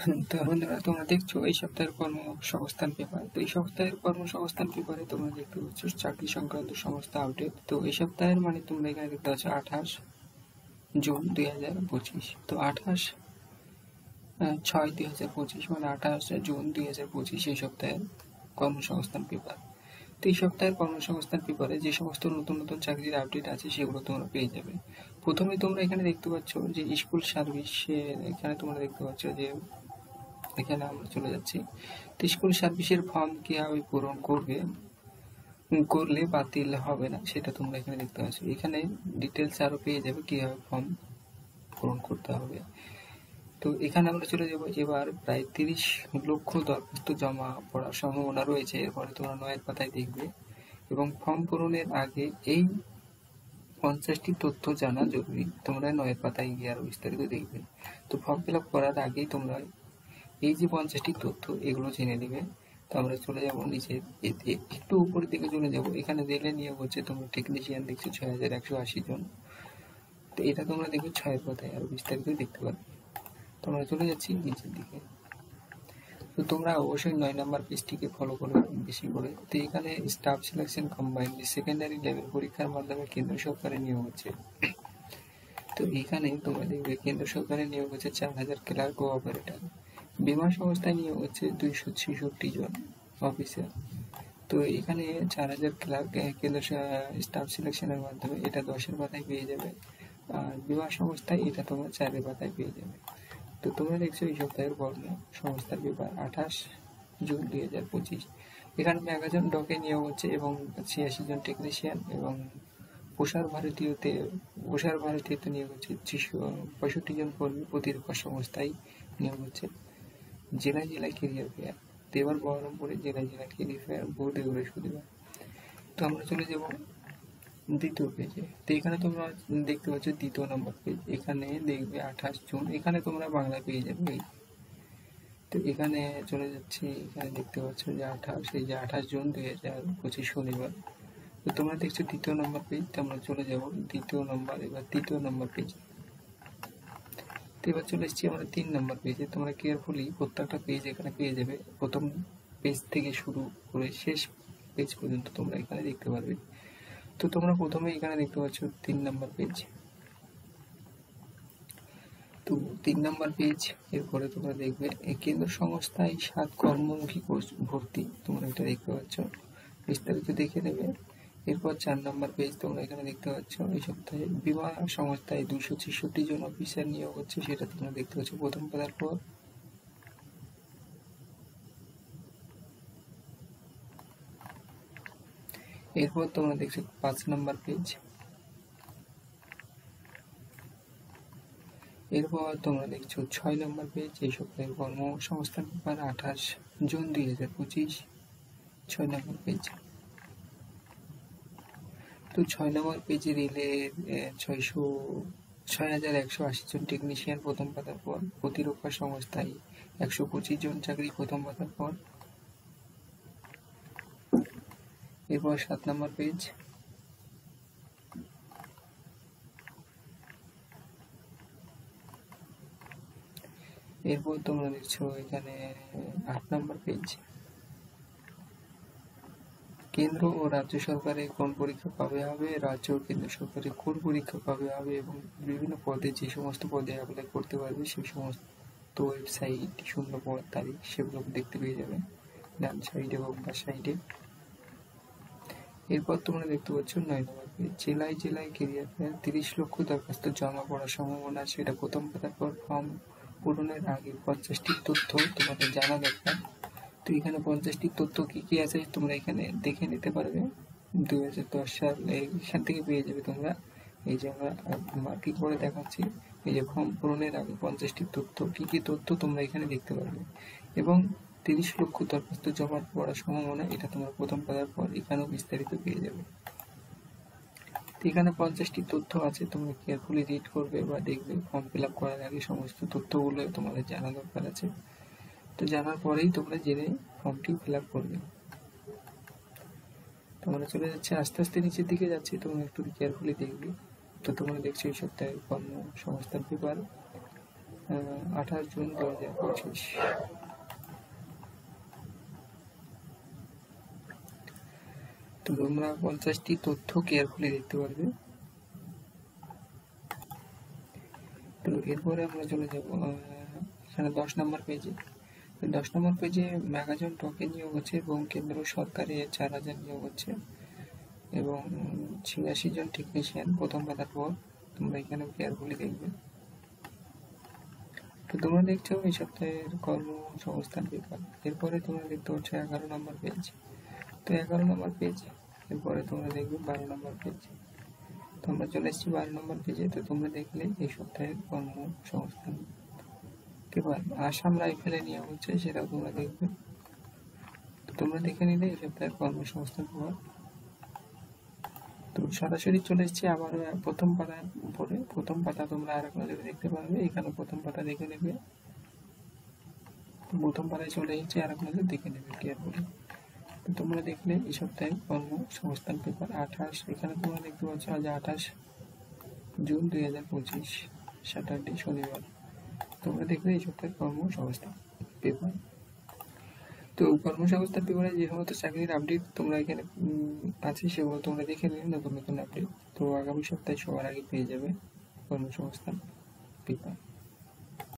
তো বন্ধুরা, তোমরা দেখছো এই সপ্তাহের কর্মসংস্থান পেপার। তো এই সপ্তাহের কর্মসংস্থান পেপারে তোমরা দেখতে পাচ্ছ চাকরি সংক্রান্ত সমস্ত আপডেট। তো এই সপ্তাহের মানে তোমরা এখানে দেখতে পাচ্ছ 28 জুন 2025। তো 28/6/2025 মানে 28 জুন 2025 এই সপ্তাহের কর্মসংস্থান পেপার। তো এই সপ্তাহের কর্মসংস্থান পেপারে যে সমস্ত নতুন নতুন চাকরির আপডেট আছে সেগুলো তোমরা পেয়ে যাবে। প্রথমে তোমরা এখানে দেখতে পাচ্ছ যে স্কুল সার্ভিসের, এখানে তোমরা দেখতে পাচ্ছ যে এখানে আমরা চলে যাচ্ছি। তো স্কুল সার্ভিসের ফর্ম কিভাবে পূরণ করলে বাতিল হবে না সেটা তোমরা এখানে দেখতে পাচ্ছ। এখানে ডিটেলস আরো পেয়ে যাবে কিভাবে ফর্ম পূরণ করতে হবে। তো এখানে আমরা চলে যাব। এবার প্রায় 30 লক্ষ দরখাস্ত জমা পড়ার সম্ভাবনা রয়েছে। এরপরে তোমরা 9 পাতায় দেখবে এবং ফর্ম পূরণের আগে এই 50টি তথ্য জানা জরুরি। তোমরা 9 পাতায় গিয়ে আরো বিস্তারিত দেখবে। তো ফর্ম ফিল আপ করার আগেই তোমরা এই যে 50টি তথ্য এগুলো জেনে নেবে। তো আমরা চলে যাব নিচে, একটু উপরের দিকে চলে যাব। এখানে রেলে নিয়োগ হচ্ছে, তোমরা টেকনিশিয়ান দেখছো 6180 জন। তো এটা তোমরা দেখবে 6 পাতায় আরো বিস্তারিত দেখতে পাবে। তোমরা চলে যাচ্ছি নিচের দিকে। তো তোমরা অবশ্যই 9 নাম্বার পেজটিকে ফলো করবে বেশি করে। তো এখানে staff selection combined secondary level পরীক্ষার মাধ্যমে কেন্দ্র সরকারের নিয়োগ হচ্ছে। তো এখানে তোমরা দেখবে কেন্দ্র সরকারের নিয়োগ হচ্ছে 4000 ক্লার্ক ও অপারেটর। বিমা সংস্থায় নিয়োগ হচ্ছে 266 জন অফিসার। তো এখানে 4000 ক্লার্ক কেন্দ্র স্টাফ সিলেকশনের মাধ্যমে, এটা 10 পাতায় পেয়ে যাবে। আর বিমা সংস্থায় এটা তোমরা 4 পাতায় পেয়ে যাবে। তো তোমরা দেখছো এই সপ্তাহের কর্মসংস্থান পেপার 28 জুন 2025। এখানে 11 জন ডকে নিয়োগ হচ্ছে এবং 86 জন টেকনিশিয়ান এবং প্রসার ভারতীতে নিয়োগ হচ্ছে 65 জন কর্মী। প্রতিরক্ষা সংস্থায় নিয়োগ হচ্ছে। জেলায় জেলায় কেরিয়ার ফেয়ার। তো এবার বহরমপুরে জেলায় জেলায় কেরিয়ার ফেয়ার বুধ বৃহস্পতিবার। তো আমরা চলে যাব দ্বিতীয় পেজে। তো এখানে তোমরা দেখতে পাচ্ছ 2য় নম্বর পেজ। এখানে দেখবে 28 জুন, এখানে তোমরা বাংলা পেয়ে যাবে। তো এখানে চলে যাচ্ছি, এখানে দেখতে পাচ্ছ যে 28 জুন 2025 শনিবার। তো তোমরা দেখছো 2য় নম্বর পেজ। তো আমরা চলে যাব 2য় নম্বর, এবার 3য় নম্বর পেজ। তো এবার চলে এসেছি আমরা 3 নম্বর পেজে। তোমরা কেয়ারফুলি প্রত্যেকটা পেজ এখানে পেয়ে যাবে। প্রথম পেজ থেকে শুরু করে শেষ পেজ পর্যন্ত তোমরা এখানে দেখতে পারবে। তো তোমরা প্রথমে এখানে দেখতে পাচ্ছ 3 নম্বর পেজ। তো 3 নম্বর পেজ, এরপরে তোমরা দেখবে কেন্দ্র সংস্থায় 7 কর্মমুখী ভর্তি, তোমরা এটা দেখতে পাচ্ছ, বিস্তারিত দেখে নেবে। এরপর 4 নম্বর পেজ তোমরা এখানে দেখতে পাচ্ছ এই সপ্তাহে বিমা সংস্থায় 266 জন অফিসার নিয়োগ হচ্ছে, সেটা তোমরা দেখতে পাচ্ছ প্রথম পাতার পর। এরপর তোমরা দেখছো 5 নম্বর পেজ। এরপর তোমরা দেখছো 6 নম্বর পেজ। এই সপ্তাহের কর্মসংস্থান পেপার 28 জুন 2025, 6 নম্বর পেজ। তো 6 নম্বর পেজে রেলের 6180 জন টেকনিশিয়ান প্রথম পাতার পর। প্রতিরক্ষা সংস্থায় 125 জন চাকরি প্রথম পাতার পর। এরপর 7 নম্বর পেজ। এরপর তোমরা দেখছো এখানে 8 নম্বর পেজ। কেন্দ্র ও রাজ্য সরকারের কোন পরীক্ষা কবে হবে, রাজ্য ও কেন্দ্র সরকারের কোন পরীক্ষা কবে হবে এবং বিভিন্ন পদে যে সমস্ত পদে অ্যাপ্লাই করতে পারবে সেই সমস্ত ওয়েবসাইট, শূন্য পদ, তারিখ সেগুলো দেখতে পেয়ে যাবে ডান সাইডে এবং বাম সাইডে। এরপর তোমরা দেখতে পাচ্ছ 9 নম্বর পেজ। জেলায় জেলায় কেরিয়ার ফেয়ার 30 লক্ষ দরখাস্ত জমা পড়ার সম্ভাবনা, সেটা প্রথম পাতার পর। ফর্ম পূরণের আগে 50টি তথ্য তোমাদের জানা দরকার। তো এখানে 50টি তথ্য কি কি আছে তোমরা এখানে দেখে নিতে পারবে। 2010 সাল এখান থেকে পেয়ে যাবে তোমরা। এই যে আমরা মার্কিং করে দেখাচ্ছি, এই যে ফর্ম পূরণের আগে 50টি তথ্য, কি কি তথ্য তোমরা এখানে দেখতে পারবে। এবং 30 লক্ষ দরখাস্ত জমা পড়ার সম্ভাবনা, এটা তোমরা প্রথম পাতার পর এখানেও বিস্তারিত পেয়ে যাবে। তো এখানে 50টি তথ্য আছে, তোমরা কেয়ারফুলি রিড করবে বা দেখবে। ফর্ম ফিল আপ করার আগে সমস্ত তথ্যগুলো তোমাদের জানা দরকার আছে। তো জানার পরেই তোমরা জেনে ফর্মটি ফিল আপ করবে। তোমরা চলে যাচ্ছে, আস্তে আস্তে নিচের দিকে যাচ্ছে, তোমরা একটু কেয়ারফুলি দেখবে। তো তোমরা দেখছো এই সপ্তাহে কর্মসংস্থান পেপার 28 জুন 2025। তো তোমরা 50টি তথ্য কেয়ারফুলি দেখতে পারবে। তো এরপরে আমরা চলে যাব এখানে 10 নম্বর পেজে। 10 নম্বর পেজে ম্যাগাজন টোকেন নিয়োগ হচ্ছে এবং কেন্দ্র সরকারে 4000 নিয়োগ হচ্ছে এবং 86 জন টেকনিশিয়ান প্রথম পাতার পর। তোমরা এখানে কেয়ারফুলি দেখবে। তো তোমরা দেখছো এই সপ্তাহের কর্মসংস্থান পেপার। এরপরে তোমরা দেখতে পাচ্ছ 11 নম্বর পেজ। তো 11 নম্বর পেজ, এরপরে তোমরা দেখবে 12 নম্বর পেজ। তো আমরা চলে এসেছি 12 নম্বর পেজে। তো তোমরা দেখলে এই সপ্তাহের কর্মসংস্থান পেপার আসাম রাইফেলে নিয়োগ হচ্ছে, সেটাও তোমরা দেখবে। তো তোমরা দেখে নিলে এই সপ্তাহের কর্মসংস্থান পেপার। তো সরাসরি চলে এসেছি আবারও প্রথম পাতার উপরে। প্রথম পাতা তোমরা আরেক নজরে দেখতে পারবে। এখানে প্রথম পাতা দেখে নেবে। প্রথম পাতায় চলে এসেছি, আরেক নজর দেখে নেবে কেয়ারফুলি। তো তোমরা দেখলে এই সপ্তাহে কর্মসংস্থান পেপার 28। এখানে তোমরা দেখতে পাচ্ছ আজ 28 জুন 2025, স্যাটারডে, শনিবার। তোমরা দেখলে এই সপ্তাহের কর্মসংস্থান পেপার। তো কর্মসংস্থান পেপারে যে সমস্ত চাকরির আপডেট তোমরা এখানে আছে সেগুলো তোমরা দেখে নিলে নতুন নতুন আপডেট। তো আগামী সপ্তাহে সবার আগে পেয়ে যাবে কর্মসংস্থান পেপার।